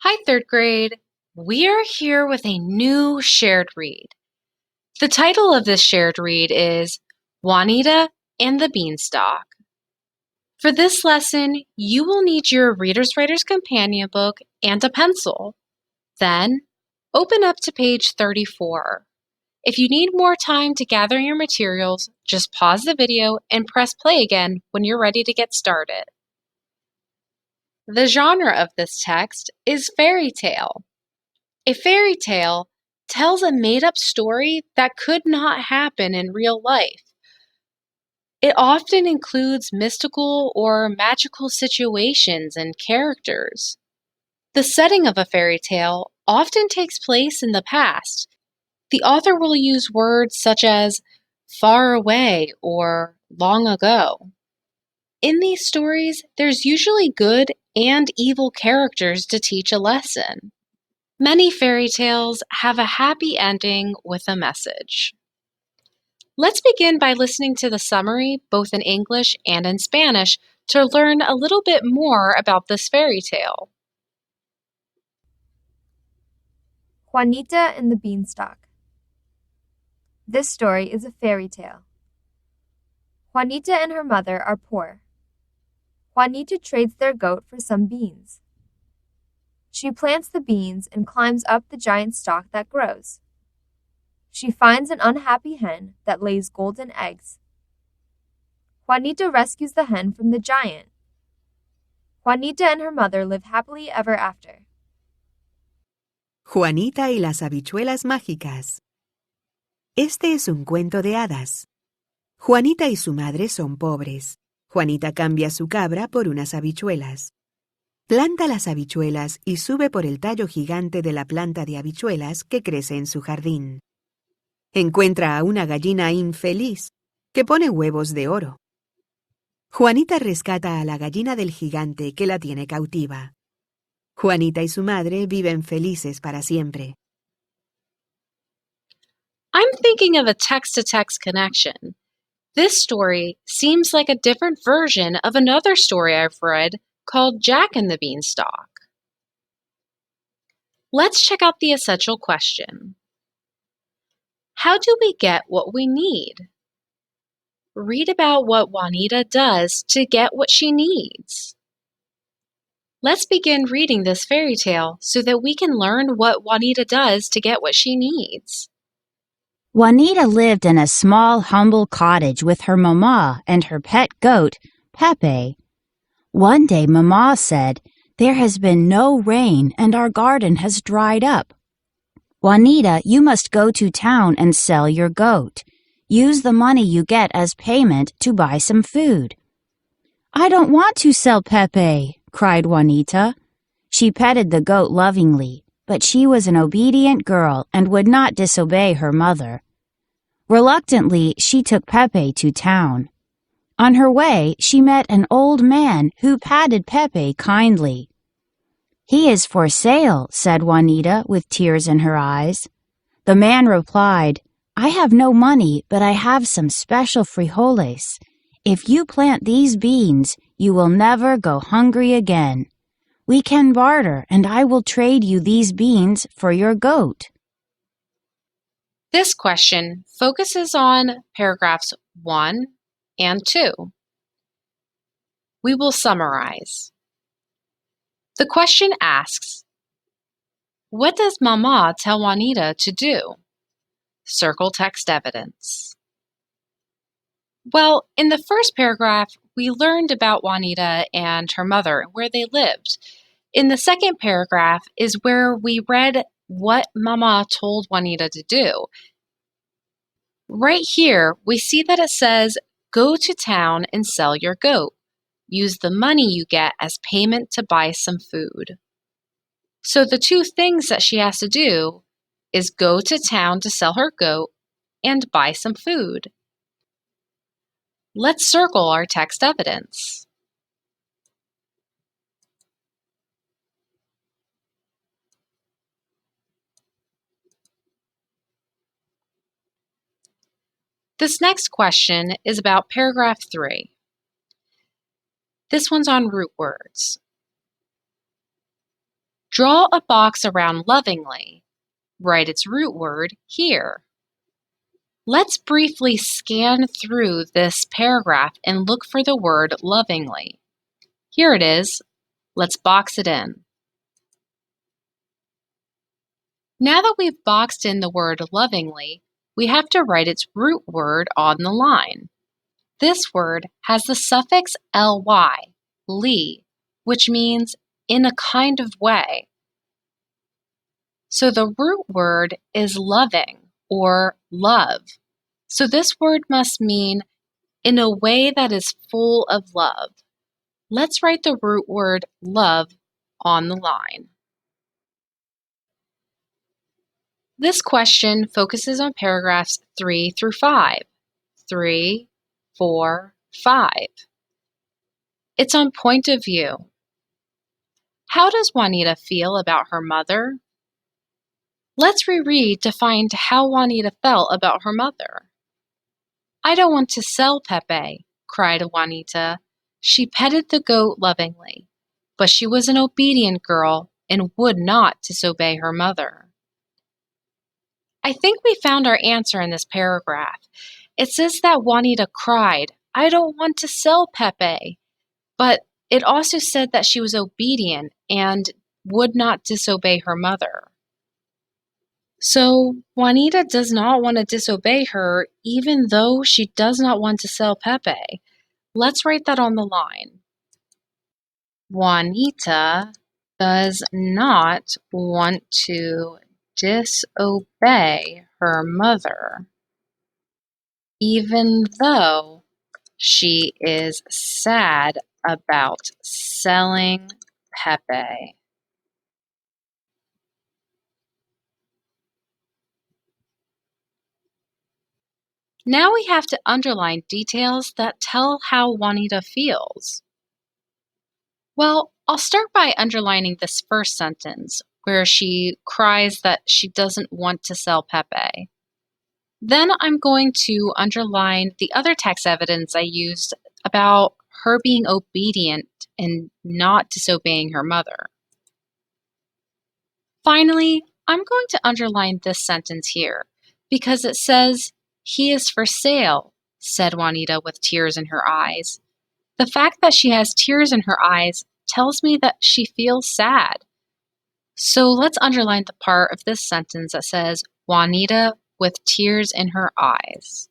Hi, third grade. We are here with a new shared read. The title of this shared read is Juanita and the Beanstalk. For this lesson, you will need your Reader's Writer's Companion book and a pencil. Then, open up to page 34. If you need more time to gather your materials, just pause the video and press play again when you're ready to get started. The genre of this text is fairy tale. A fairy tale tells a made-up story that could not happen in real life. It often includes mystical or magical situations and characters. The setting of a fairy tale often takes place in the past. The author will use words such as far away or long ago. In these stories, there's usually good and evil characters to teach a lesson. Many fairy tales have a happy ending with a message. Let's begin by listening to the summary, both in English and in Spanish, to learn a little bit more about this fairy tale. Juanita and the Beanstalk. This story is a fairy tale. Juanita and her mother are poor. Juanita trades their goat for some beans. She plants the beans and climbs up the giant stalk that grows. She finds an unhappy hen that lays golden eggs. Juanita rescues the hen from the giant. Juanita and her mother live happily ever after. Juanita y las habichuelas mágicas. Este es un cuento de hadas. Juanita y su madre son pobres. Juanita cambia su cabra por unas habichuelas. Planta las habichuelas y sube por el tallo gigante de la planta de habichuelas que crece en su jardín. Encuentra a una gallina infeliz que pone huevos de oro. Juanita rescata a la gallina del gigante que la tiene cautiva. Juanita y su madre viven felices para siempre. I'm thinking of a text-to-text connection. This story seems like a different version of another story I've read called Jack and the Beanstalk. Let's check out the essential question. How do we get what we need? Read about what Juanita does to get what she needs. Let's begin reading this fairy tale so that we can learn what Juanita does to get what she needs. Juanita lived in a small, humble cottage with her mama and her pet goat, Pepe. One day Mama said, "There has been no rain and our garden has dried up. Juanita, you must go to town and sell your goat. Use the money you get as payment to buy some food." "I don't want to sell Pepe," cried Juanita. She petted the goat lovingly, but she was an obedient girl and would not disobey her mother. Reluctantly, she took Pepe to town. On her way, she met an old man who patted Pepe kindly. "He is for sale," said Juanita with tears in her eyes. The man replied, "I have no money, but I have some special frijoles. If you plant these beans, you will never go hungry again. We can barter, and I will trade you these beans for your goat." This question focuses on paragraphs 1 and 2. We will summarize. The question asks, what does Mama tell Juanita to do? Circle text evidence. Well, in the first paragraph, we learned about Juanita and her mother and where they lived. In the second paragraph is where we read what Mama told Juanita to do. Right here, we see that it says, go to town and sell your goat. Use the money you get as payment to buy some food. So the two things that she has to do is go to town to sell her goat and buy some food. Let's circle our text evidence. This next question is about paragraph 3. This one's on root words. Draw a box around lovingly. Write its root word here. Let's briefly scan through this paragraph and look for the word lovingly. Here it is. Let's box it in. Now that we've boxed in the word lovingly, we have to write its root word on the line. This word has the suffix ly, li, which means in a kind of way. So the root word is loving or love. So this word must mean in a way that is full of love. Let's write the root word love on the line. This question focuses on paragraphs 3 through 5. 3, 4, 5. It's on point of view. How does Juanita feel about her mother? Let's reread to find how Juanita felt about her mother. I don't want to sell Pepe, cried Juanita. She petted the goat lovingly, but she was an obedient girl and would not disobey her mother. I think we found our answer in this paragraph. It says that Juanita cried, I don't want to sell Pepe, but it also said that she was obedient and would not disobey her mother. So Juanita does not want to disobey her even though she does not want to sell Pepe. Let's write that on the line. Juanita does not want to disobey her mother, even though she is sad about selling Pepe. Now we have to underline details that tell how Juanita feels. Well, I'll start by underlining this first sentence, where she cries that she doesn't want to sell Pepe. Then I'm going to underline the other text evidence I used about her being obedient and not disobeying her mother. Finally, I'm going to underline this sentence here because it says, "He is for sale," said Juanita with tears in her eyes. The fact that she has tears in her eyes tells me that she feels sad. So let's underline the part of this sentence that says, Juanita with tears in her eyes.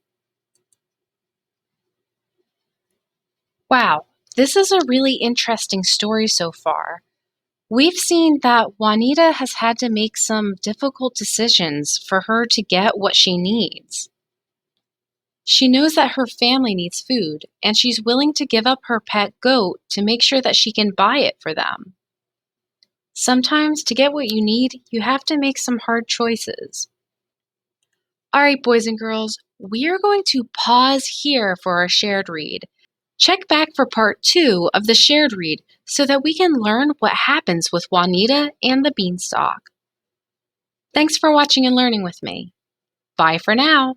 Wow, this is a really interesting story so far. We've seen that Juanita has had to make some difficult decisions for her to get what she needs. She knows that her family needs food, and she's willing to give up her pet goat to make sure that she can buy it for them. Sometimes to get what you need, you have to make some hard choices. All right, boys and girls, we are going to pause here for our shared read. Check back for part 2 of the shared read so that we can learn what happens with Juanita and the Beanstalk. Thanks for watching and learning with me. Bye for now.